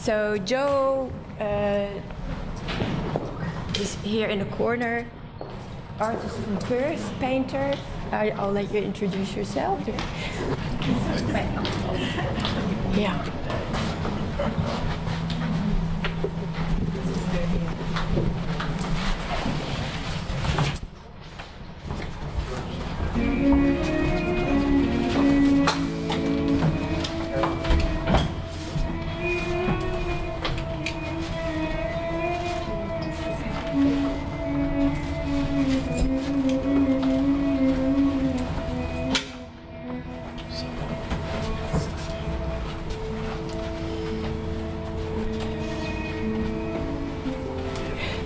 So Jo is here in the corner, artist from Perth, painter. I'll let you introduce yourself. Yeah.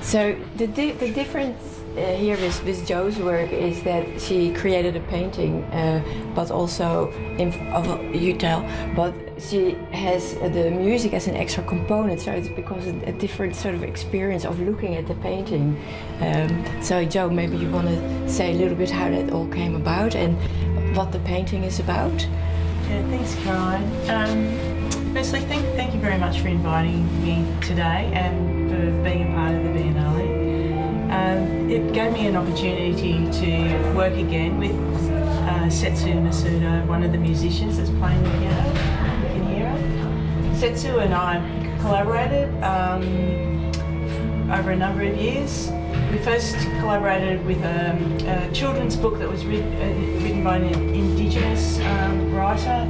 So the difference here with Jo's work is that she created a painting, but also but she has the music as an extra component. So it becomes a different sort of experience of looking at the painting. So Jo, maybe you want to say a little bit how that all came about and what the painting is about. Yeah, thanks, Caroline. Firstly, thank you very much for inviting me today and for being a part of the Biennale. It gave me an opportunity to work again with Setsu Masuda, one of the musicians that's playing the piano. You can hear her. Setsu and I collaborated over a number of years. We first collaborated with a children's book that was written by an Indigenous writer.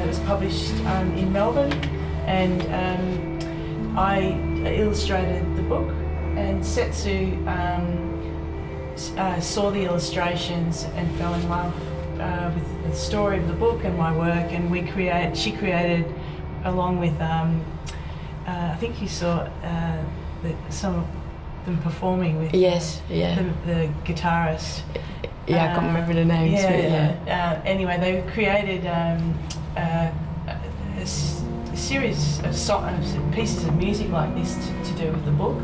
It was published in Melbourne, and I illustrated the book, and Setsu saw the illustrations and fell in love with the story of the book and my work, and she created, along with I think you saw some of them performing with the guitarist. Yeah, I can't remember the names. Anyway, they created a series of pieces of music like this to do with the book,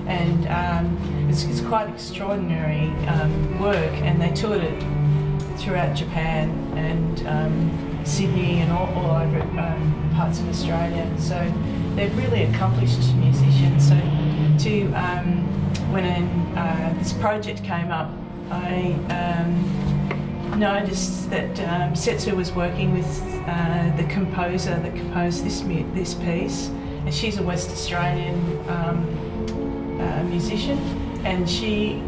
and it's quite extraordinary work. And they toured it throughout Japan and Sydney and all over parts of Australia. So they're really accomplished musicians. So when this project came up, I noticed that Setsu was working with the composer that composed this piece, and she's a West Australian musician, and she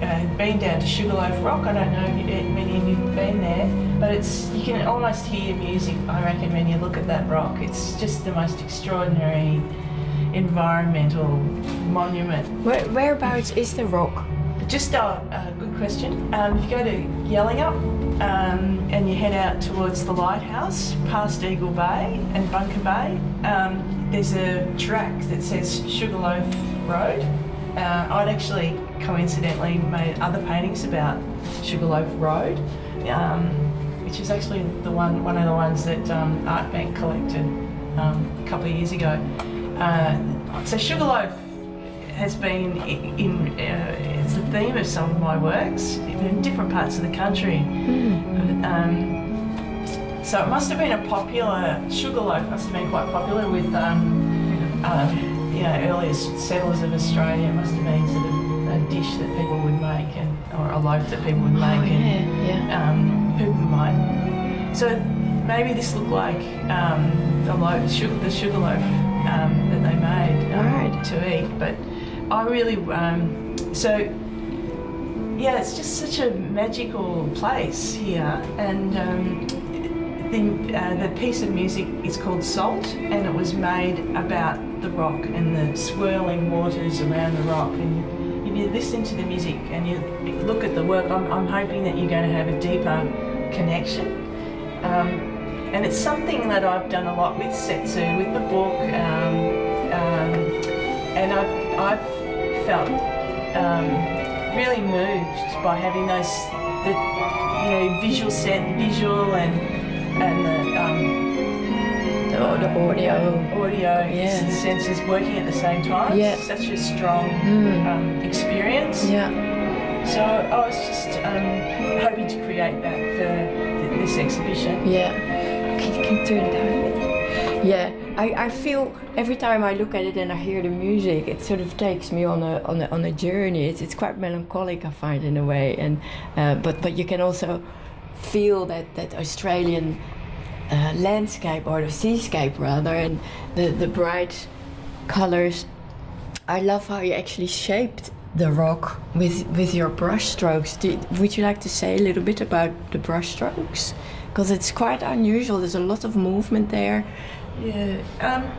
had been down to Sugarloaf Rock. I don't know if many of you have been there, but you can almost hear music, I reckon, when you look at that rock. It's just the most extraordinary environmental monument. Whereabouts is the rock? Just a good question. If you go to Yellingup and you head out towards the lighthouse, past Eagle Bay and Bunker Bay, there's a track that says Sugarloaf Road. I'd actually coincidentally made other paintings about Sugarloaf Road, which is actually one of the ones that Art Bank collected a couple of years ago. So Sugarloaf has been it's the theme of some of my works in different parts of the country. So it must have been Sugarloaf must have been quite popular with earliest settlers of Australia. It must have been sort of a dish that people would make, or a loaf that people would make, people might. So maybe this looked like the sugarloaf that they made to eat, but I really it's just such a magical place here, and the piece of music is called Salt, and it was made about the rock and the swirling waters around the rock. And if you listen to the music and you look at the work, I'm hoping that you're going to have a deeper connection. And it's something that I've done a lot with Setsu, with the book, and I've felt really moved by having the visual and the audio senses working at the same time. Yeah. It's such a strong experience. Yeah. So I was just hoping to create that for this exhibition. Yeah. Can you turn it down a bit? Yeah. I feel every time I look at it and I hear the music, it sort of takes me on a journey. It's quite melancholic, I find, in a way, and but you can also feel that Australian landscape, or the seascape rather, and the bright colors. I love how you actually shaped the rock with your brush strokes. Would you like to say a little bit about the brush strokes? Because it's quite unusual. There's a lot of movement there. Yeah,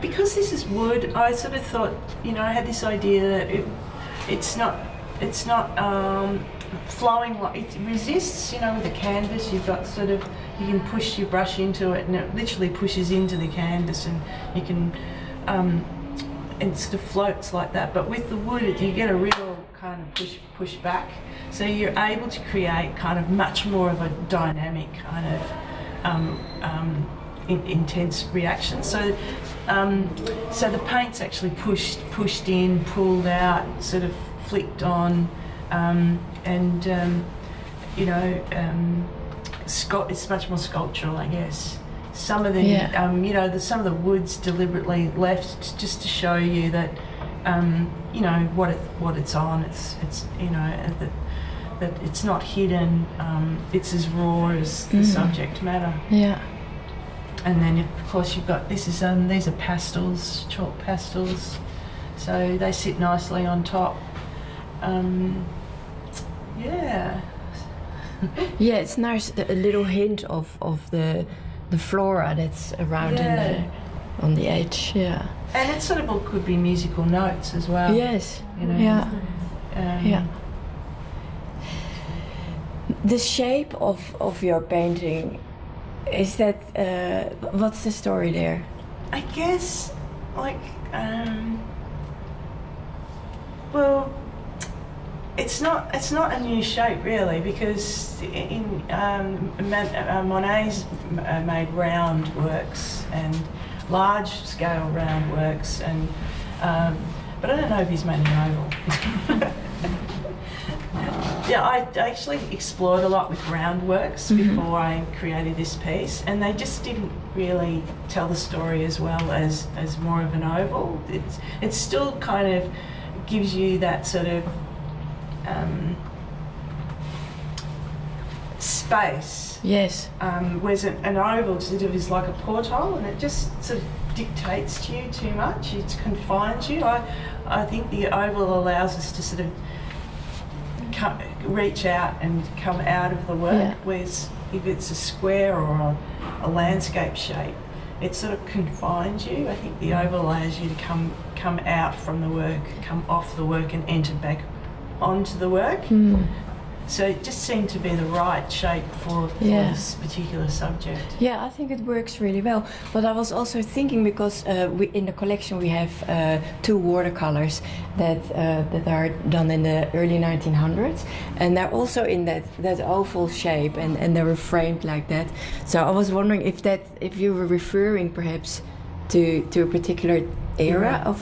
because this is wood, I sort of thought, I had this idea that it's not flowing like it resists. With the canvas, you've got sort of, you can push your brush into it, and it literally pushes into the canvas, and you can, and sort of floats like that. But with the wood, you get a real kind of push back, so you're able to create kind of much more of a dynamic kind of intense reaction. So the paint's actually pushed in, pulled out, sort of flicked on, it's much more sculptural, I guess. Some of the some of the woods deliberately left just to show you that what it's on. It's that it's not hidden. It's as raw as the subject matter. Yeah. And then of course you've got these are pastels, chalk pastels, so they sit nicely on top. Yeah. Yeah, it's nice. A little hint of the flora that's around on the edge. Yeah. And it sort of all could be musical notes as well. Yes. Yeah. Yeah. The shape of your painting, is that what's the story there? I guess well, it's not a new shape really, because in Monet's made round works and large scale round works, and but I don't know if he's made an oval. Yeah, I actually explored a lot with round works before I created this piece, and they just didn't really tell the story as well as more of an oval. It still kind of gives you that sort of space. Yes. Whereas an oval sort of is like a porthole, and it just sort of dictates to you too much. It confines you. I think the oval allows us to sort of reach out and come out of the work, whereas if it's a square or a landscape shape, it sort of confines you. I think the oval allows you to come out from the work, come off the work, and enter back onto the work. So it just seemed to be the right shape for this particular subject. Yeah, I think it works really well. But I was also thinking, because in the collection we have 2 watercolors that are done in the early 1900s, and they're also in that oval shape, and they were framed like that. So I was wondering if you were referring perhaps to a particular era of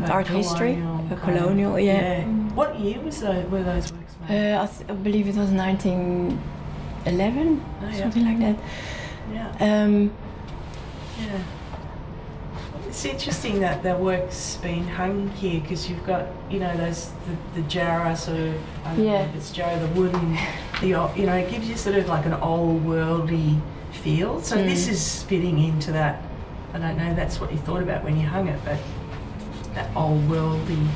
art history, colonial. Yeah. What year were those works made? I believe it was 1911, something like that. Yeah. Yeah. It's interesting that the work's been hung here, because you've got those the jarrah sort of. I don't know if it's jarrah, the wooden, it gives you sort of like an old worldy feel. So this is fitting into that. I don't know. That's what you thought about when you hung it, but that old worldy.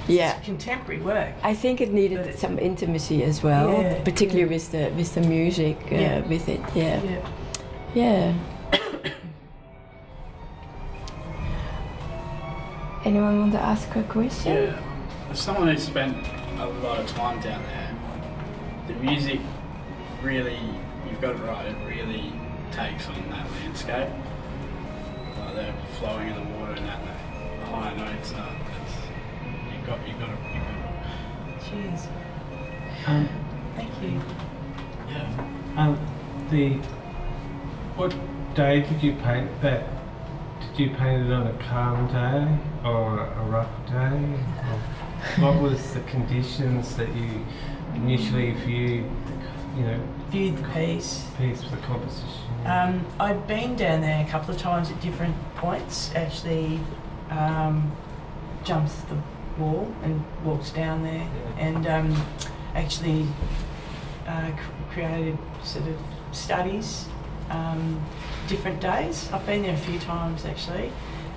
Yeah, contemporary work. I think it needed some intimacy as well, particularly with the music with it. Yeah. Anyone want to ask a question? Yeah, as someone who spent a lot of time down there, the music really, you've got it right. It really takes on that landscape, like the flowing of the water and that the high notes. You got it. Cheers. Thank you. Yeah. What day did you paint that? Did you paint it on a calm day or a rough day? Or what was the conditions that you initially viewed? Viewed the piece. Piece for the composition. I'd been down there a couple of times at different points. Actually, jumped the wall and walked down there, and actually created sort of studies, different days. I've been there a few times actually.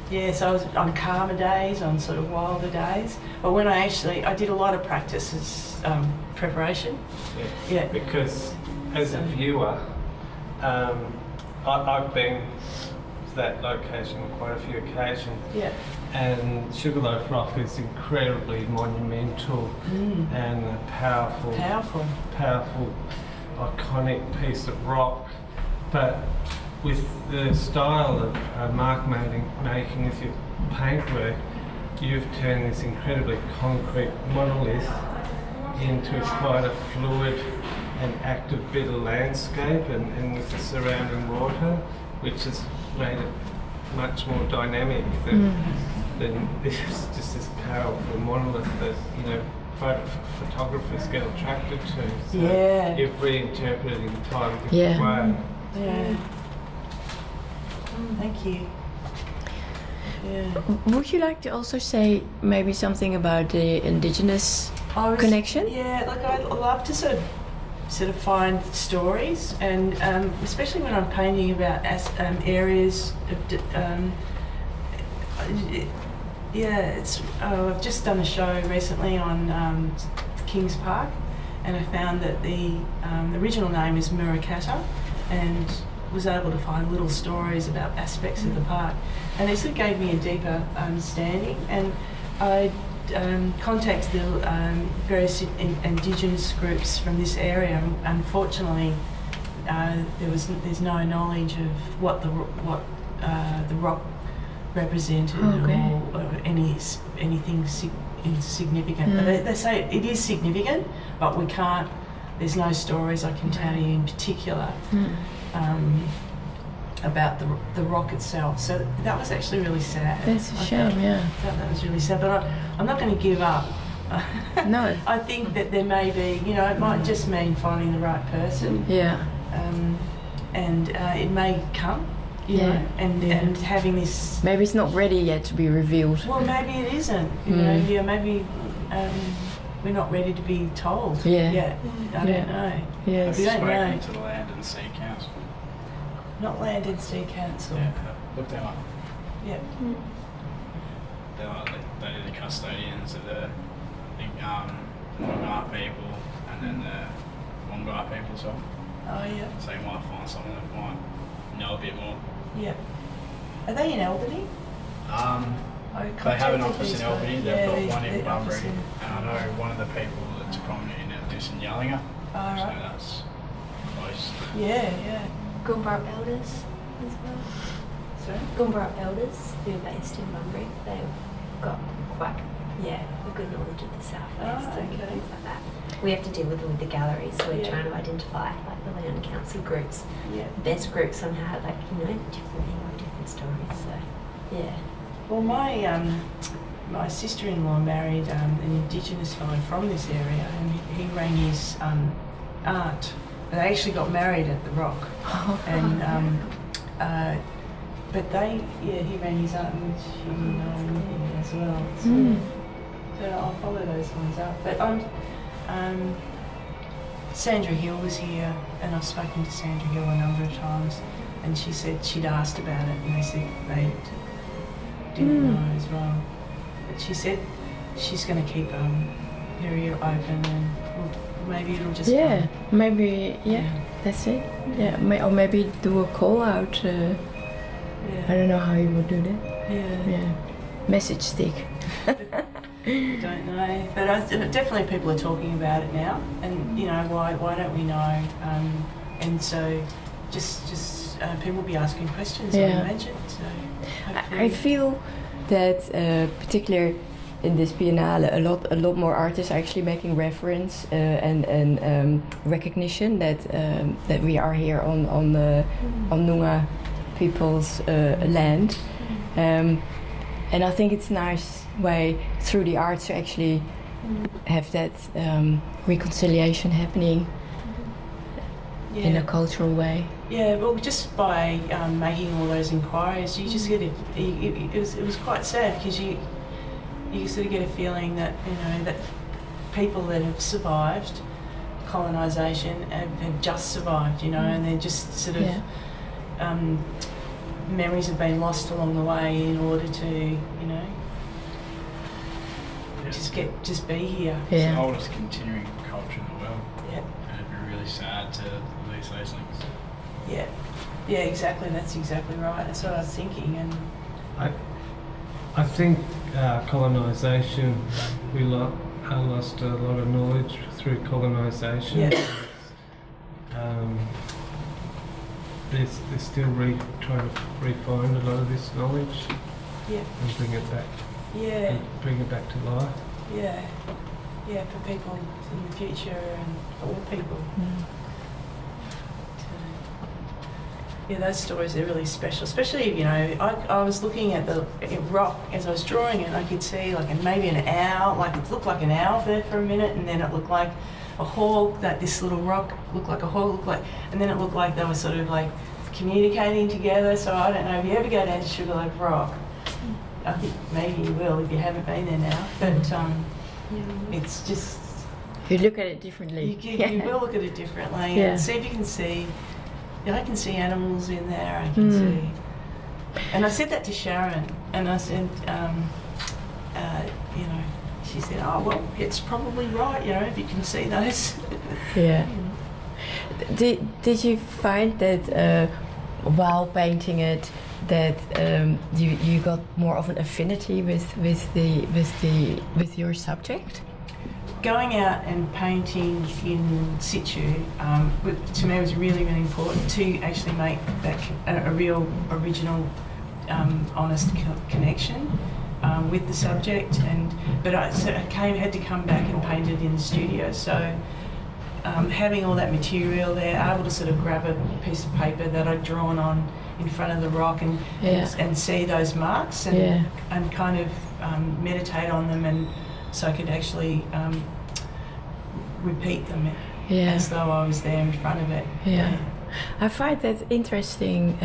Yeah, so I was on calmer days, on sort of wilder days. But when I did a lot of practice as preparation. Yeah. Because as a viewer, I've been to that location on quite a few occasions. Yeah. And Sugarloaf Rock is incredibly monumental and a powerful, iconic piece of rock. But with the style of mark making with your paintwork, you've turned this incredibly concrete monolith into quite a fluid and active bit of landscape, and with the surrounding water, which has made it much more dynamic than this just this powerful monolith that photographers get attracted to. So you've reinterpreted it in a time different way. Yeah. Thank you. Yeah. Would you like to also say maybe something about the Indigenous connection? Yeah, like I love to sort of find stories, and especially when I'm painting about areas of I've just done a show recently on Kings Park, and I found that the original name is Murakata, and was able to find little stories about aspects of the park, and it sort of gave me a deeper understanding. And I contacted the various Indigenous groups from this area. Unfortunately, there's no knowledge of what the rock represented or anything significant. But they say it is significant, but we can't. There's no stories I can tell you in particular about the rock itself. So that was actually really sad. That's a shame, I thought that was really sad, but I'm not going to give up. No. I think that there may be, it might just mean finding the right person. Yeah. And it may come, you know, and having this... Maybe it's not ready yet to be revealed. Well, maybe it isn't, maybe... we're not ready to be told yet. I don't know. Yes. We don't Spoken know. to the Land and Sea Council. Not Land and Sea Council. Yeah, look them up. Yeah. They're the custodians of the Noongar people, and then the Noongar people as well. Oh, yeah. So you might find someone that might know a bit more. Yeah. Are they in Albany? They have an office in Albany, they've got one in the office Bunbury, and I know one of the people that's prominent in it lives in Yellinga, so that's close. Yeah. Goomba Elders as well. Sorry? Goomba Elders, who are based in Bunbury, they've got quite a good knowledge of the southwest and things like that. We have to deal with them with the galleries, so we're trying to identify the land council groups, the best groups on how different people, different stories. So Well, my sister-in-law married an Indigenous fellow from this area, and he rang his aunt. They actually got married at the Rock, and but he rang his aunt, and she didn't know anything as well. So I'll follow those ones up. But Sandra Hill was here, and I've spoken to Sandra Hill a number of times, and she said she'd asked about it, and they said they didn't know as well. But she said she's going to keep her ear open, and maybe it'll just come. Maybe that's it. Or maybe do a call out. I don't know how you would do that. Message stick. Don't know, but definitely people are talking about it now, and why don't we know? And so just people will be asking questions. I imagine. So I feel that particularly in this Biennale, a lot more artists are actually making reference and recognition that we are here on Noongar people's land, and I think it's a nice way through the arts to actually have that reconciliation happening in a cultural way. Yeah, well, just by making all those inquiries, you just get it was quite sad because you sort of get a feeling that that people that have survived colonisation have just survived, and they're just sort of memories have been lost along the way in order to just be here. It's the oldest continuing culture in the world. Yeah. And it'd be really sad to lose those things. Yeah. Yeah, exactly. That's exactly right. That's what I was thinking. And I think colonisation, we lost a lot of knowledge through colonisation. Yeah. They're still trying to refine a lot of this knowledge and bring it back. Yeah. And bring it back to life. Yeah. Yeah, for people in the future and for all people. Yeah, those stories are really special, especially, I was looking at the rock as I was drawing it, and I could see maybe an owl, it looked like an owl there for a minute, and then it looked like a hawk, this little rock looked like a hawk, and then it looked like they were sort of communicating together. So I don't know, if you ever go down to Sugarloaf Rock, I think maybe you will if you haven't been there now, but it's just... You look at it differently. You will look at it differently and see if you can see... I can see animals in there, I can see... And I said that to Sharon, and I said, she said, oh, well, it's probably right, if you can see those. Yeah. Did you find that while painting it, that you got more of an affinity with your subject? Going out and painting in situ, to me was really, really important to actually make that a real original, honest connection with the subject. But I had to come back and paint it in the studio. So having all that material there, able to sort of grab a piece of paper that I'd drawn on in front of the rock and see those marks and kind of meditate on them, and so I could actually repeat them as though I was there in front of it. I find that interesting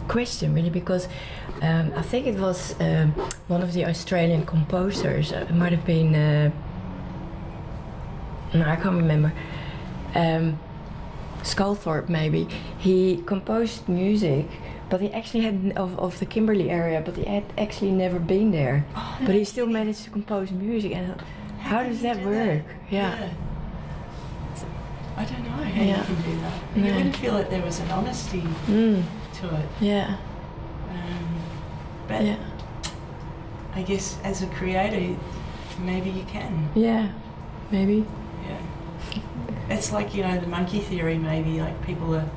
question, really, because I think it was one of the Australian composers, it might have been, no, I can't remember, Sculthorpe maybe. He composed music, but he actually had of the Kimberley area, but he had actually never been there. But he still managed to compose music, and how does that work? I don't know how you can do that. You wouldn't feel that there was an honesty to it. But I guess as a creator, maybe you can. Maybe. It's like, the monkey theory, maybe, people are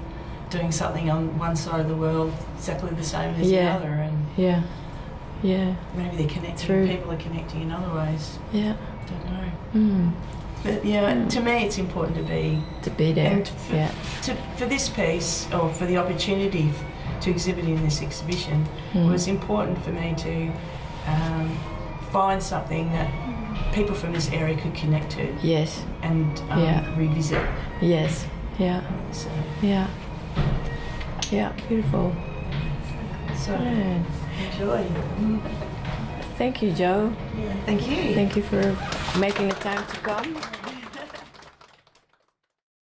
doing something on one side of the world exactly the same as the other, and maybe they're connecting, people are connecting in other ways. I don't know. But to me it's important to be there. And for this piece, or for the opportunity to exhibit in this exhibition, it was important for me to find something that people from this area could connect to. And revisit. So. Beautiful. So enjoy. Thank you, Jo. Thank you. Thank you for making the time to come.